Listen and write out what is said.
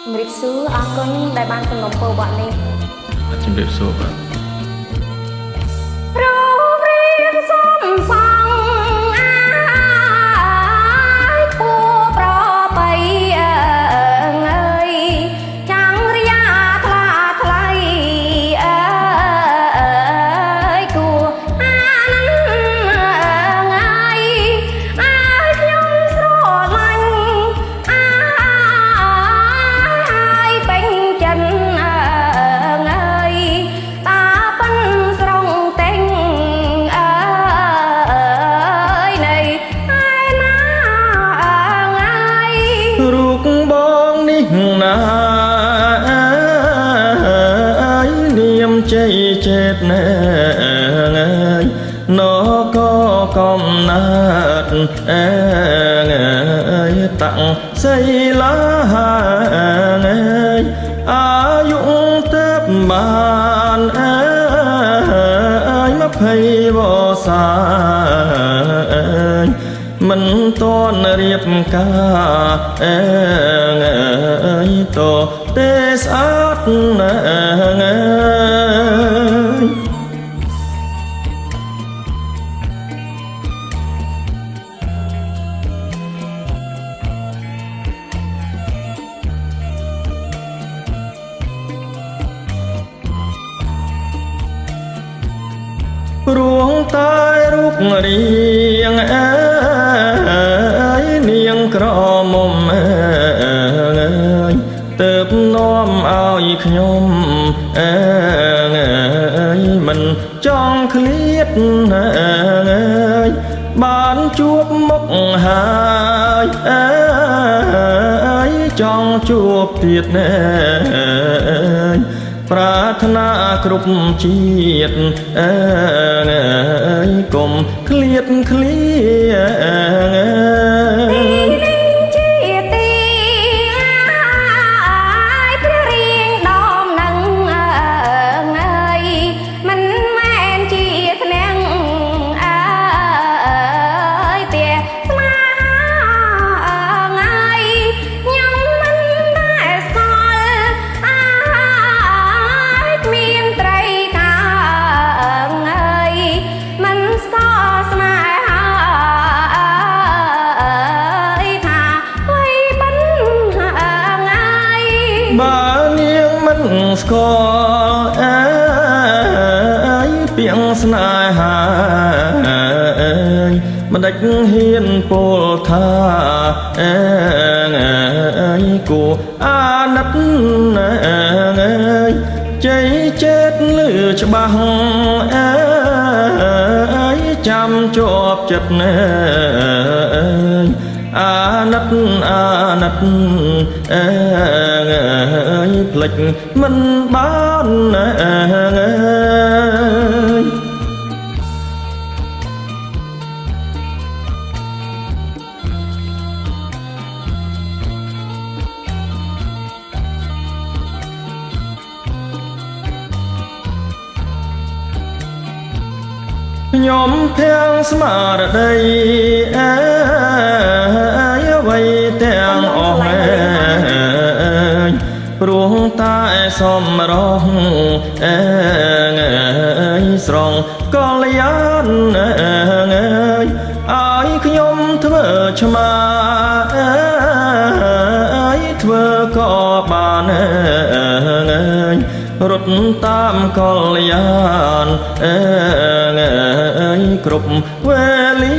ជំរាបសួរអរគុណដែលបានសំណូមពរវត្តនេះជំរាបសួរបាទរូបរាងសុំសង់អាយពួរប្របីអើយចាំងរាថ្លាថ្លៃអើយគួអានអើយខ្ញុំស្រឡាញ់អាយពេញចិត្តអើយតាប៉ិនស្រងតែងអើយនៃឯណាអើយរូបបងនេះណានាមជ័យចេតណែណក៏កំណាត់តាំងសីឡាអាយុទៅបាន20 វស្សាមិនតនរៀបការតទេស្អាតព្រោះតែរូបរាងនាងក្រមុំទៅនាំឲ្យខ្ញុំមិនចង់ឃ្លាតបានជួបមុខហើយចង់ជួបទៀតប្រាថ្នាគ្រប់ជាតិកុំឃ្លាតឃ្លាបើនាងមិនស្គាល់ពាក្យស្នេហាមិនដាច់ហ៊ានពោលថាគួរអាណិតជ័យចេតលឺច្បាស់ចាំជាប់ចិត្តអាណិតផ្លេចមិនបានខ្ញុំភាំងស្មារតីអ្វីទាំងអស់ព្រោះតែសំរងស្រងកលយានឲ្យខ្ញុំធ្វើឆ្មាធ្វើក៏បានរត់តាមកលយានគ្រប់វេលា